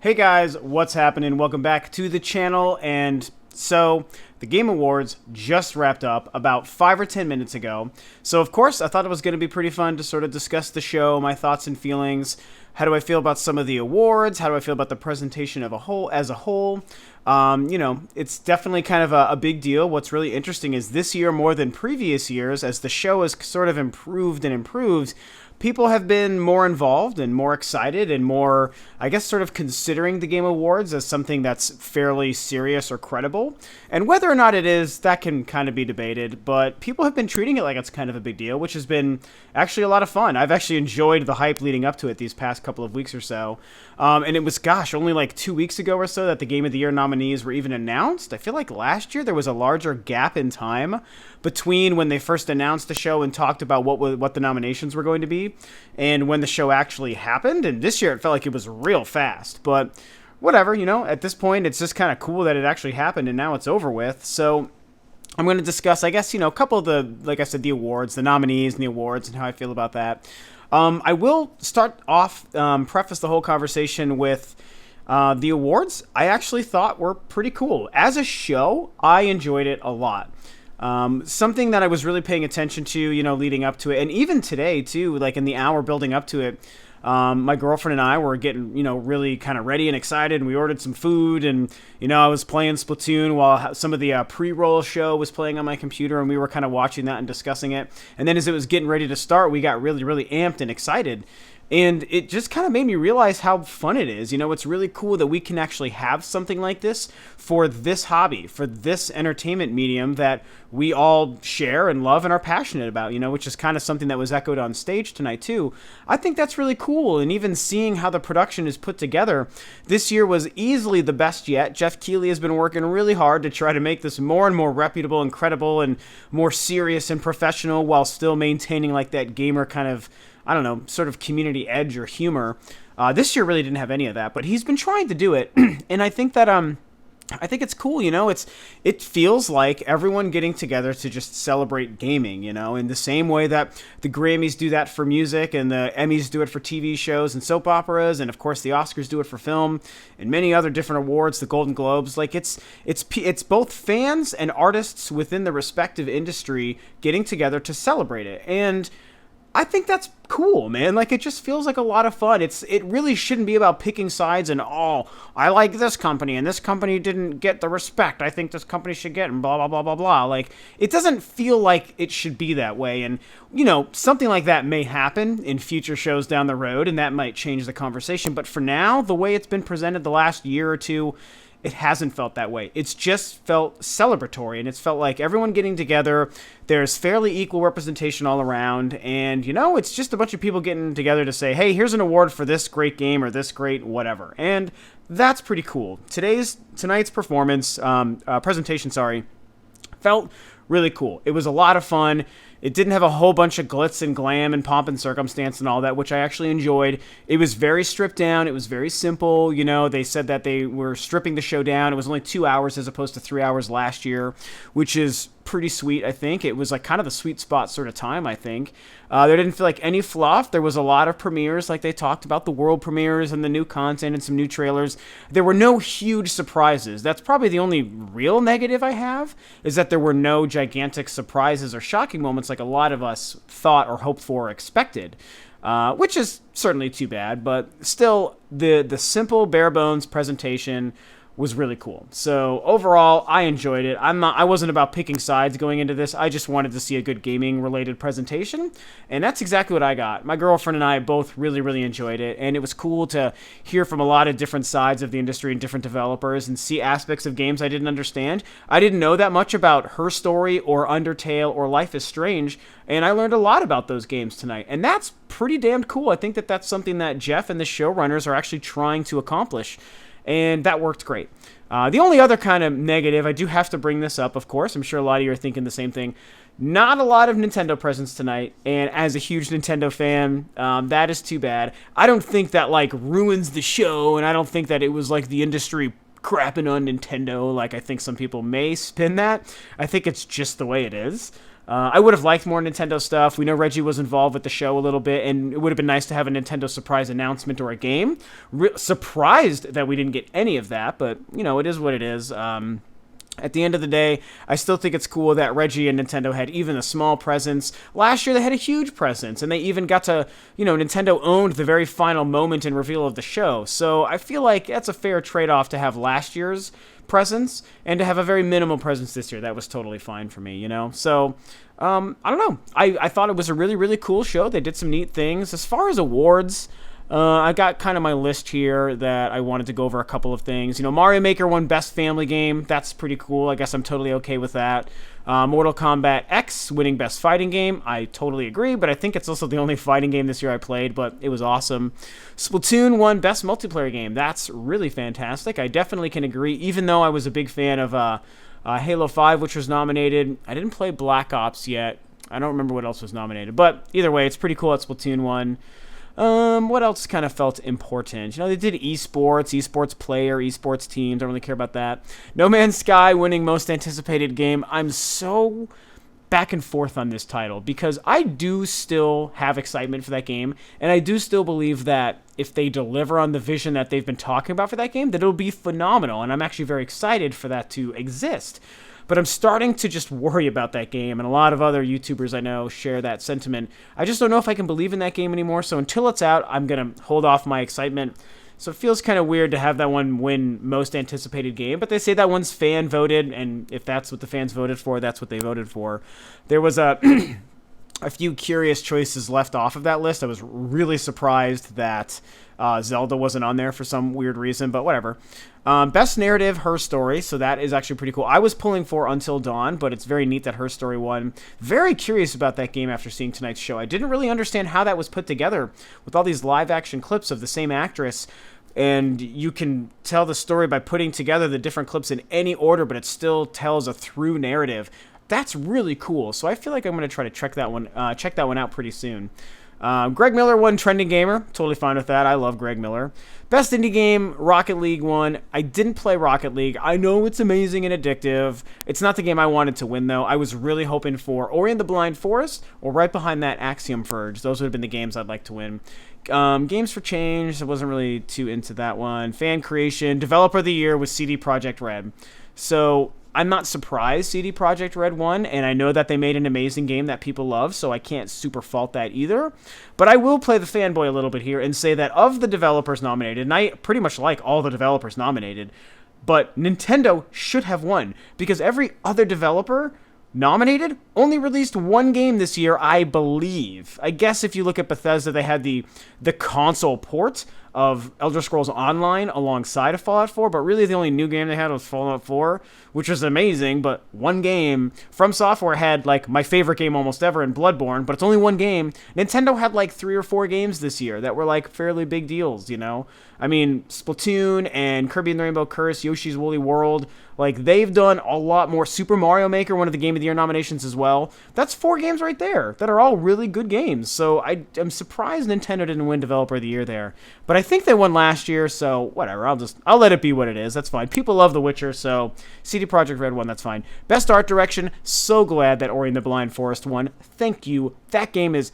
Hey guys, what's happening? Welcome back to the channel. And so the Game Awards just wrapped up about 5 or 10 minutes ago. So of course I thought it was going to be pretty fun to sort of discuss the show, my thoughts and feelings. How do I feel about some of the awards? How do I feel about the presentation of as a whole? It's definitely kind of a big deal. What's really interesting is this year more than previous years, as the show has sort of improved and improved, people have been more involved and more excited and more, I guess, sort of considering the Game Awards as something that's fairly serious or credible. And whether or not it is, that can kind of be debated, but people have been treating it like it's kind of a big deal, which has been actually a lot of fun. I've actually enjoyed the hype leading up to it these past couple of weeks or so. And it was, only like 2 weeks ago or so that the Game of the Year nominees were even announced. I feel like last year there was a larger gap in time between when they first announced the show and talked about what the nominations were going to be and when the show actually happened. And this year it felt like it was real fast, but whatever, at this point it's just kind of cool that it actually happened and now it's over with. So I'm going to discuss, I guess, a couple of the, like I said, the awards, the nominees and the awards and how I feel about that. I will start off, preface the whole conversation with the awards. I actually thought were pretty cool. As a show, I enjoyed it a lot. Something that I was really paying attention to, leading up to it, and even today too, like in the hour building up to it, my girlfriend and I were getting, really kind of ready and excited, and we ordered some food, and, I was playing Splatoon while some of the pre-roll show was playing on my computer, and we were kind of watching that and discussing it. And then as it was getting ready to start, we got really, really amped and excited. And it just kind of made me realize how fun it is. It's really cool that we can actually have something like this for this hobby, for this entertainment medium that we all share and love and are passionate about, which is kind of something that was echoed on stage tonight too. I think that's really cool. And even seeing how the production is put together, this year was easily the best yet. Jeff Keighley has been working really hard to try to make this more and more reputable and credible and more serious and professional while still maintaining like that gamer kind of, I don't know, sort of community edge or humor. This year really didn't have any of that, but he's been trying to do it. And I think that, I think it's cool, it feels like everyone getting together to just celebrate gaming, in the same way that the Grammys do that for music and the Emmys do it for TV shows and soap operas. And of course the Oscars do it for film and many other different awards, the Golden Globes. Like it's both fans and artists within the respective industry getting together to celebrate it. And I think that's cool, man. Like, it just feels like a lot of fun. It really shouldn't be about picking sides and, I like this company and this company didn't get the respect I think this company should get and blah, blah, blah, blah, blah. Like, it doesn't feel like it should be that way. And, something like that may happen in future shows down the road and that might change the conversation. But for now, the way it's been presented the last year or two, it hasn't felt that way. It's just felt celebratory, and it's felt like everyone getting together. There's fairly equal representation all around, and, it's just a bunch of people getting together to say, hey, here's an award for this great game or this great whatever. And that's pretty cool. Tonight's performance, presentation, felt really cool. It was a lot of fun. It didn't have a whole bunch of glitz and glam and pomp and circumstance and all that, which I actually enjoyed. It was very stripped down. It was very simple. They said that they were stripping the show down. It was only 2 hours as opposed to 3 hours last year, which is pretty sweet, I think. It was like kind of the sweet spot sort of time, I think. There didn't feel like any fluff. There was a lot of premieres, like they talked about the world premieres and the new content and some new trailers. There were no huge surprises. That's probably the only real negative I have, is that there were no gigantic surprises or shocking moments like a lot of us thought or hoped for or expected, which is certainly too bad, but still the simple bare bones presentation was really cool. So overall, I enjoyed it. I wasn't about picking sides going into this. I just wanted to see a good gaming related presentation, and that's exactly what I got. My girlfriend and I both really, really enjoyed it, and it was cool to hear from a lot of different sides of the industry and different developers and see aspects of games I didn't understand. I didn't know that much about Her Story or Undertale or Life is Strange, and I learned a lot about those games tonight, and that's pretty damn cool. I think that that's something that Jeff and the showrunners are actually trying to accomplish, and that worked great. The only other kind of negative, I do have to bring this up, of course. I'm sure a lot of you are thinking the same thing. Not a lot of Nintendo presence tonight, and as a huge Nintendo fan, that is too bad. I don't think that, ruins the show, and I don't think that it was, the industry crapping on Nintendo, like I think some people may spin that. I think it's just the way it is. I would have liked more Nintendo stuff. We know Reggie was involved with the show a little bit, and it would have been nice to have a Nintendo surprise announcement or a game. Surprised that we didn't get any of that, but, it is what it is. At the end of the day, I still think it's cool that Reggie and Nintendo had even a small presence. Last year, they had a huge presence, and they even got to, Nintendo owned the very final moment and reveal of the show. So I feel like that's a fair trade-off to have last year's presence and to have a very minimal presence this year. That was totally fine for me, So, I don't know. I thought it was a really, really cool show. They did some neat things. As far as awards, I got kind of my list here that I wanted to go over a couple of things. Mario Maker won Best Family Game. That's pretty cool. I guess I'm totally okay with that. Mortal Kombat X winning Best Fighting Game. I totally agree, but I think it's also the only fighting game this year I played, but it was awesome. Splatoon won Best Multiplayer Game. That's really fantastic. I definitely can agree, even though I was a big fan of Halo 5, which was nominated. I didn't play Black Ops yet. I don't remember what else was nominated, but either way, it's pretty cool that Splatoon won. What else kind of felt important? They did esports player, esports teams. Don't really care about that. No Man's Sky winning most anticipated game. I'm so back and forth on this title because I do still have excitement for that game, and I do still believe that if they deliver on the vision that they've been talking about for that game, that it'll be phenomenal, and I'm actually very excited for that to exist. But I'm starting to just worry about that game, and a lot of other YouTubers I know share that sentiment. I just don't know if I can believe in that game anymore, so until it's out, I'm going to hold off my excitement. So it feels kind of weird to have that one win most anticipated game, but they say that one's fan voted, and if that's what the fans voted for, that's what they voted for. There was a few curious choices left off of that list. I was really surprised that Zelda wasn't on there for some weird reason, but whatever. Best Narrative, Her Story, so that is actually pretty cool. I was pulling for Until Dawn, but it's very neat that Her Story won. Very curious about that game after seeing tonight's show. I didn't really understand how that was put together with all these live-action clips of the same actress, and you can tell the story by putting together the different clips in any order, but it still tells a through narrative. That's really cool, so I feel like I'm going to try to check that one out pretty soon. Greg Miller won Trending Gamer. Totally fine with that. I love Greg Miller. Best Indie Game, Rocket League won. I didn't play Rocket League. I know it's amazing and addictive. It's not the game I wanted to win, though. I was really hoping for Ori and the Blind Forest, or right behind that, Axiom Verge. Those would have been the games I'd like to win. Games for Change, I wasn't really too into that one. Fan Creation, Developer of the Year was CD Projekt Red. So I'm not surprised CD Projekt Red won, and I know that they made an amazing game that people love, so I can't super fault that either. But I will play the fanboy a little bit here and say that of the developers nominated, and I pretty much like all the developers nominated, but Nintendo should have won, because every other developer nominated only released one game this year, I believe. I guess if you look at Bethesda, they had the console port of Elder Scrolls Online alongside of Fallout 4, but really the only new game they had was Fallout 4, which was amazing, but one game. From Software had, like, my favorite game almost ever in Bloodborne, but it's only one game. Nintendo had, like, 3 or 4 games this year that were, like, fairly big deals, I mean, Splatoon and Kirby and the Rainbow Curse, Yoshi's Woolly World, like, they've done a lot more. Super Mario Maker, one of the Game of the Year nominations as well. That's 4 games right there that are all really good games. So I'm surprised Nintendo didn't win Developer of the Year there. But I think they won last year, so whatever. I'll let it be what it is. That's fine. People love The Witcher, so CD Projekt Red won. That's fine. Best Art Direction. So glad that Ori and the Blind Forest won. Thank you. That game is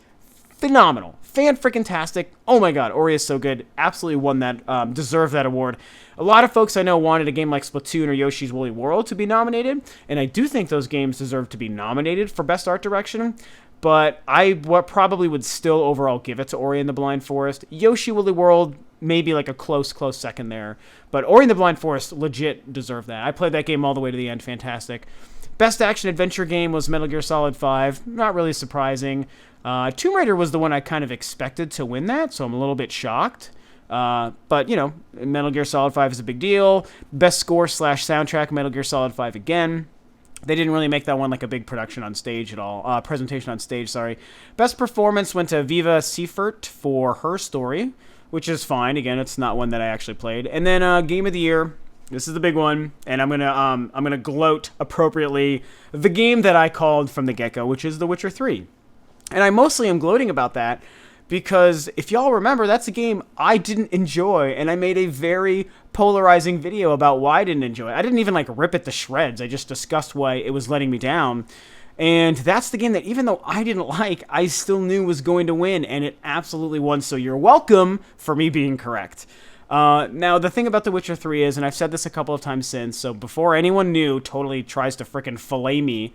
phenomenal. Fan-freaking-tastic. Oh my god, Ori is so good. Absolutely won that, deserved that award. A lot of folks I know wanted a game like Splatoon or Yoshi's Woolly World to be nominated, and I do think those games deserve to be nominated for Best Art Direction, but I probably would still overall give it to Ori and the Blind Forest. Yoshi Woolly World, maybe like a close second there, but Ori and the Blind Forest legit deserve that. I played that game all the way to the end. Fantastic. Best Action Adventure Game was Metal Gear Solid 5. Not really surprising. Tomb Raider was the one I kind of expected to win that, so I'm a little bit shocked. But, Metal Gear Solid 5 is a big deal. Best Score/Soundtrack, Metal Gear Solid 5 again. They didn't really make that one like a big production on stage at all. Presentation on stage, sorry. Best Performance went to Viva Seifert for Her Story, which is fine. Again, it's not one that I actually played. And then Game of the Year. This is the big one, and I'm gonna gloat appropriately. The game that I called from the get-go, which is The Witcher 3. And I mostly am gloating about that because if y'all remember, that's a game I didn't enjoy, and I made a very polarizing video about why I didn't enjoy it. I didn't even rip it to shreds. I just discussed why it was letting me down. And that's the game that, even though I didn't like, I still knew was going to win, and it absolutely won. So you're welcome for me being correct. Now, the thing about The Witcher 3 is, and I've said this a couple of times since, so before anyone new totally tries to frickin' fillet me,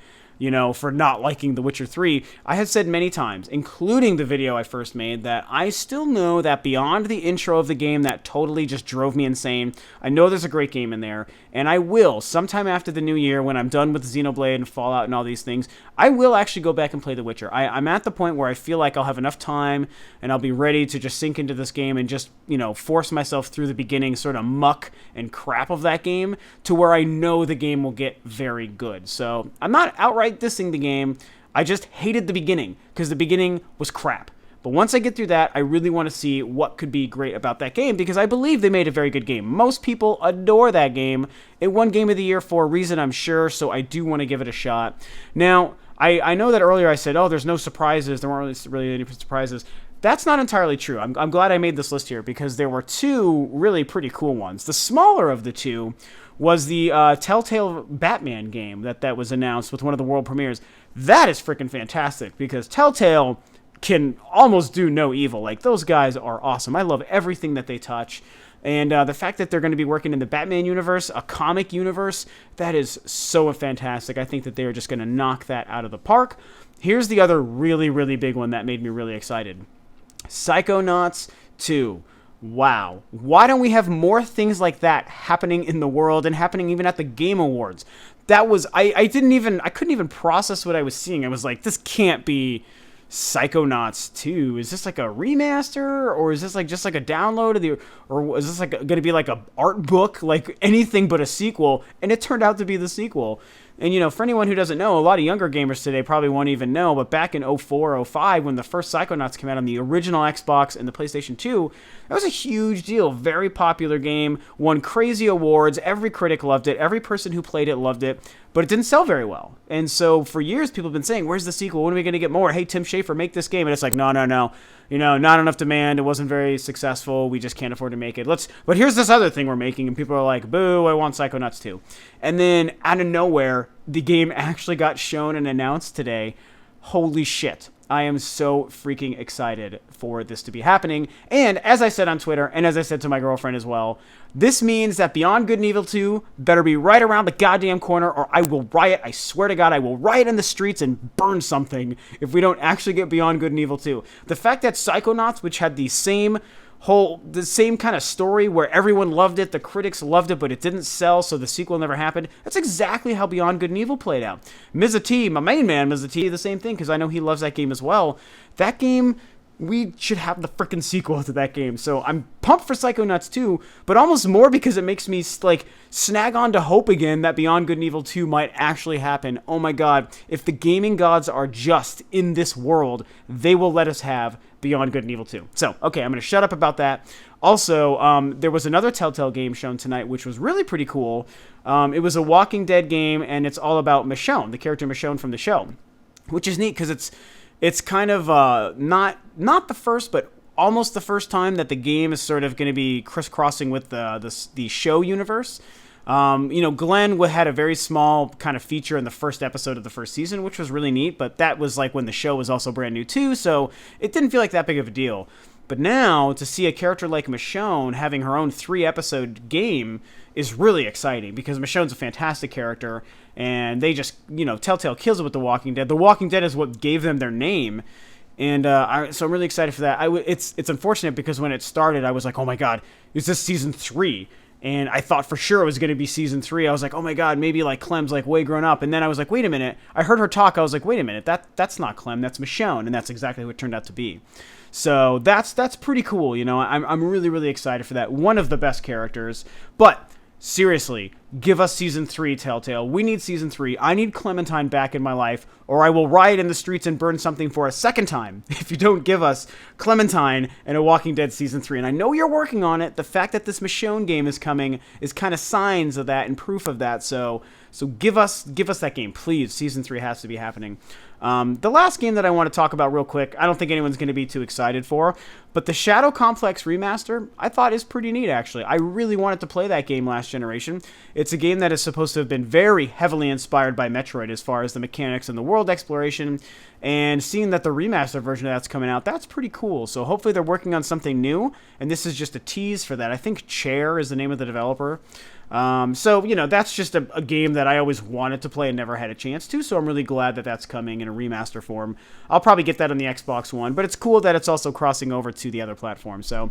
for not liking The Witcher 3, I have said many times, including the video I first made, that I still know that beyond the intro of the game that totally just drove me insane, I know there's a great game in there, and I will, sometime after the new year, when I'm done with Xenoblade and Fallout and all these things, I will actually go back and play The Witcher. I'm at the point where I feel like I'll have enough time, and I'll be ready to just sink into this game and just, force myself through the beginning sort of muck and crap of that game to where I know the game will get very good. So, I'm not outright dissing the game. I just hated the beginning because the beginning was crap. But once I get through that, I really want to see what could be great about that game because I believe they made a very good game. Most people adore that game. It won Game of the Year for a reason, I'm sure, so I do want to give it a shot. Now, I know that earlier I said, there's no surprises. There weren't really any surprises. That's not entirely true. I'm glad I made this list here because there were two really pretty cool ones. The smaller of the two was the Telltale Batman game that was announced with one of the world premieres. That is freaking fantastic because Telltale can almost do no evil. Like, those guys are awesome. I love everything that they touch. And the fact that they're going to be working in the Batman universe, a comic universe, that is so fantastic. I think that they are just going to knock that out of the park. Here's the other really, really big one that made me really excited. Psychonauts 2. Wow. Why don't we have more things like that happening in the world and happening even at the Game Awards? That was, I couldn't even process what I was seeing. I was like, this can't be Psychonauts 2. Is this like a remaster, or is this like just like a download of or is this like going to be like a art book, like anything but a sequel? And it turned out to be the sequel. And, for anyone who doesn't know, a lot of younger gamers today probably won't even know, but back in 04, 05, when the first Psychonauts came out on the original Xbox and the PlayStation 2, that was a huge deal. Very popular game, won crazy awards, every critic loved it, every person who played it loved it, but it didn't sell very well. And so for years, people have been saying, where's the sequel? When are we going to get more? Hey, Tim Schafer, make this game. And it's like, no. Not enough demand. It wasn't very successful. We just can't afford to make it. But here's this other thing we're making. And people are like, boo, I want Psychonauts 2. And then out of nowhere, the game actually got shown and announced today. Holy shit. I am so freaking excited for this to be happening. And as I said on Twitter, and as I said to my girlfriend as well, this means that Beyond Good and Evil 2 better be right around the goddamn corner, or I will riot. I swear to God, I will riot in the streets and burn something if we don't actually get Beyond Good and Evil 2. The fact that Psychonauts, which had the same kind of story where everyone loved it, the critics loved it, but it didn't sell, so the sequel never happened. That's exactly how Beyond Good and Evil played out. Mizza T, my main man, Mizza T, the same thing, because I know he loves that game as well. That game, we should have the freaking sequel to that game. So I'm pumped for Psychonauts 2, but almost more because it makes me, snag on to hope again that Beyond Good and Evil 2 might actually happen. Oh my God, if the gaming gods are just in this world, they will let us have Beyond Good and Evil 2. So, okay, I'm going to shut up about that. Also, there was another Telltale game shown tonight, which was really pretty cool. It was a Walking Dead game, and it's all about Michonne, the character Michonne from the show, which is neat because it's kind of not the first, but almost the first time that the game is sort of going to be crisscrossing with the show universe. Glenn had a very small kind of feature in the first episode of the first season, which was really neat, but that was like when the show was also brand new too, so it didn't feel like that big of a deal. But now, to see a character like Michonne having her own 3-episode game is really exciting, because Michonne's a fantastic character, and they just, Telltale kills it with The Walking Dead. The Walking Dead is what gave them their name, and so I'm really excited for that. It's unfortunate, because when it started, I was like, oh my God, is this season 3? And I thought for sure it was going to be season 3. I was like, oh my God, maybe Clem's way grown up. And then I was like, wait a minute. I heard her talk. I was like, wait a minute. That's not Clem. That's Michonne. And that's exactly what it turned out to be. So that's pretty cool. I'm really, really excited for that. One of the best characters. But seriously, give us season 3, Telltale. We need season 3. I need Clementine back in my life, or I will riot in the streets and burn something for a second time if you don't give us Clementine and a Walking Dead season 3. And I know you're working on it. The fact that this Michonne game is coming is kind of signs of that and proof of that. So give us that game, please. Season 3 has to be happening. The last game that I want to talk about real quick, I don't think anyone's going to be too excited for, but the Shadow Complex remaster, I thought is pretty neat, actually. I really wanted to play that game last generation. It's a game that is supposed to have been very heavily inspired by Metroid as far as the mechanics and the world exploration, and seeing that the remaster version of that's coming out, that's pretty cool. So hopefully they're working on something new, and this is just a tease for that. I think Chair is the name of the developer. So, that's just a game that I always wanted to play and never had a chance to, so I'm really glad that that's coming in a remaster form. I'll probably get that on the Xbox One, but it's cool that it's also crossing over to the other platforms. So,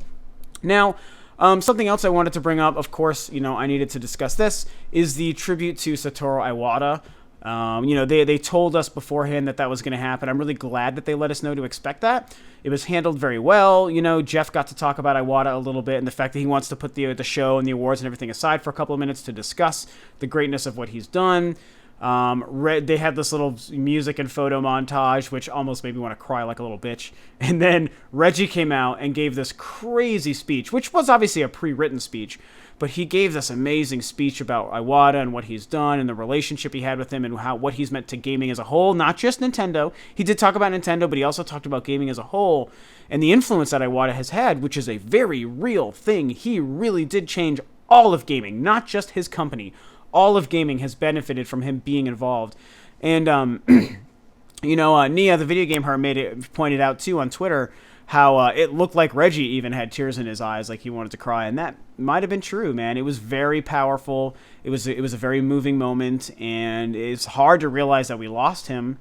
now, something else I wanted to bring up, of course, I needed to discuss this, is the tribute to Satoru Iwata. They told us beforehand that was going to happen. I'm really glad that they let us know to expect that. It was handled very well. Jeff got to talk about Iwata a little bit and the fact that he wants to put the show and the awards and everything aside for a couple of minutes to discuss the greatness of what he's done. They had this little music and photo montage, which almost made me want to cry like a little bitch. And then Reggie came out and gave this crazy speech, which was obviously a pre-written speech, but he gave this amazing speech about Iwata and what he's done and the relationship he had with him and what he's meant to gaming as a whole, not just Nintendo. He did talk about Nintendo, but he also talked about gaming as a whole and the influence that Iwata has had, which is a very real thing. He really did change all of gaming, not just his company. All of gaming has benefited from him being involved. And, Nia, the video game her, pointed out, too, on Twitter, how it looked like Reggie even had tears in his eyes, like he wanted to cry. And that might have been true, man. It was very powerful. It was a very moving moment, and it's hard to realize that we lost him.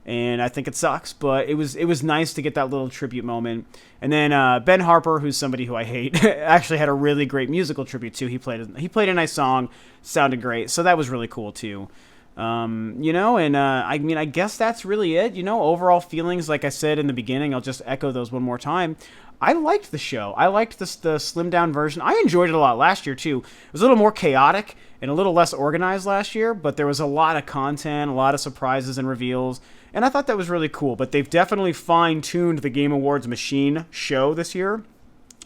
And I think it sucks, but it was nice to get that little tribute moment. And then Ben Harper, who's somebody who I hate, actually had a really great musical tribute too. He played a nice song, sounded great, so that was really cool too. I guess that's really it. Overall feelings, like I said in the beginning, I'll just echo those one more time. I liked the show. I liked the slimmed down version. I enjoyed it a lot last year too. It was a little more chaotic and a little less organized last year, but there was a lot of content, a lot of surprises and reveals, and I thought that was really cool. But they've definitely fine-tuned the Game Awards machine show this year,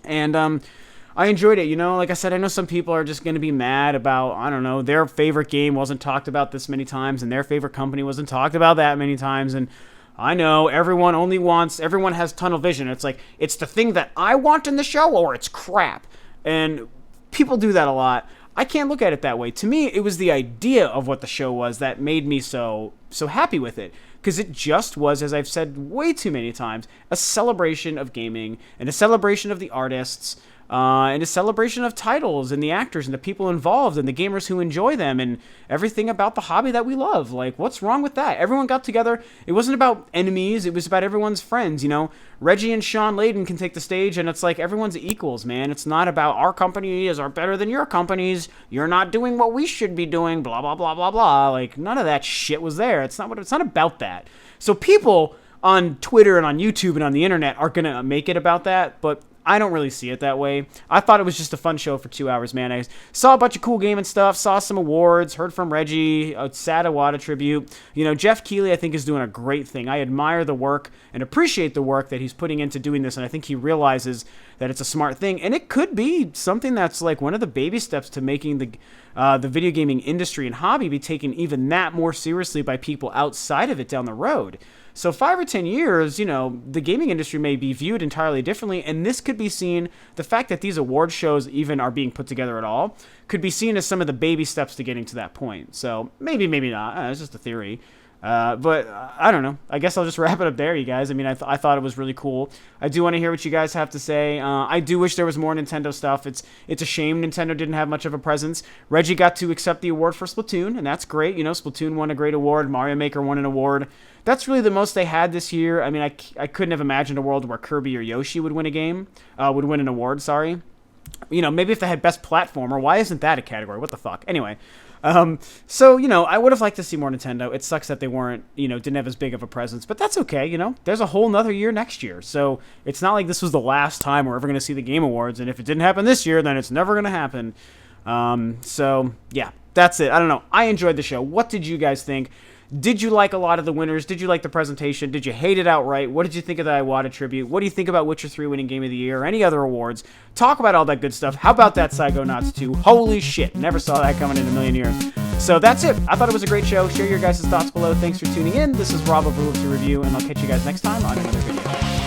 and I enjoyed it. Like I said, I know some people are just going to be mad about, I don't know, their favorite game wasn't talked about this many times, and their favorite company wasn't talked about that many times, and I know everyone has tunnel vision. It's like, it's the thing that I want in the show or it's crap. And people do that a lot. I can't look at it that way. To me, it was the idea of what the show was that made me so happy with it. Because it just was, as I've said way too many times, a celebration of gaming and a celebration of the artists, and a celebration of titles and the actors and the people involved and the gamers who enjoy them and everything about the hobby that we love. Like, what's wrong with that? Everyone got together. It wasn't about enemies. It was about everyone's friends, Reggie and Sean Layden can take the stage, and it's like everyone's equals, man. It's not about our companies are better than your companies. You're not doing what we should be doing, blah, blah, blah, blah, blah. Like, none of that shit was there. It's not about that. So people on Twitter and on YouTube and on the internet are going to make it about that, but I don't really see it that way. I thought it was just a fun show for 2 hours, man. I saw a bunch of cool gaming stuff, saw some awards, heard from Reggie, a sad Iwata tribute. Jeff Keighley, I think, is doing a great thing. I admire the work and appreciate the work that he's putting into doing this, and I think he realizes that it's a smart thing. And it could be something that's like one of the baby steps to making the video gaming industry and hobby be taken even that more seriously by people outside of it down the road. So 5 or 10 years, the gaming industry may be viewed entirely differently, and this could be seen, the fact that these award shows even are being put together at all, could be seen as some of the baby steps to getting to that point. So maybe not. It's just a theory. But I don't know. I guess I'll just wrap it up there, you guys. I mean, I thought it was really cool. I do want to hear what you guys have to say. I do wish there was more Nintendo stuff. It's a shame Nintendo didn't have much of a presence. Reggie got to accept the award for Splatoon, and that's great. Splatoon won a great award. Mario Maker won an award. That's really the most they had this year. I mean, I couldn't have imagined a world where Kirby or Yoshi would win an award, sorry. Maybe if they had Best Platformer, why isn't that a category? What the fuck? Anyway. So, I would have liked to see more Nintendo. It sucks that they weren't, didn't have as big of a presence, but that's okay, There's a whole nother year next year. So it's not like this was the last time we're ever going to see the Game Awards, and if it didn't happen this year, then it's never going to happen. So, yeah, that's it. I don't know. I enjoyed the show. What did you guys think? Did you like a lot of the winners? Did you like the presentation? Did you hate it outright? What did you think of the Iwata tribute? What do you think about Witcher 3 winning Game of the Year or any other awards? Talk about all that good stuff. How about that Psychonauts 2? Holy shit. Never saw that coming in a million years. So that's it. I thought it was a great show. Share your guys' thoughts below. Thanks for tuning in. This is Rob of Rule to Review, and I'll catch you guys next time on another video.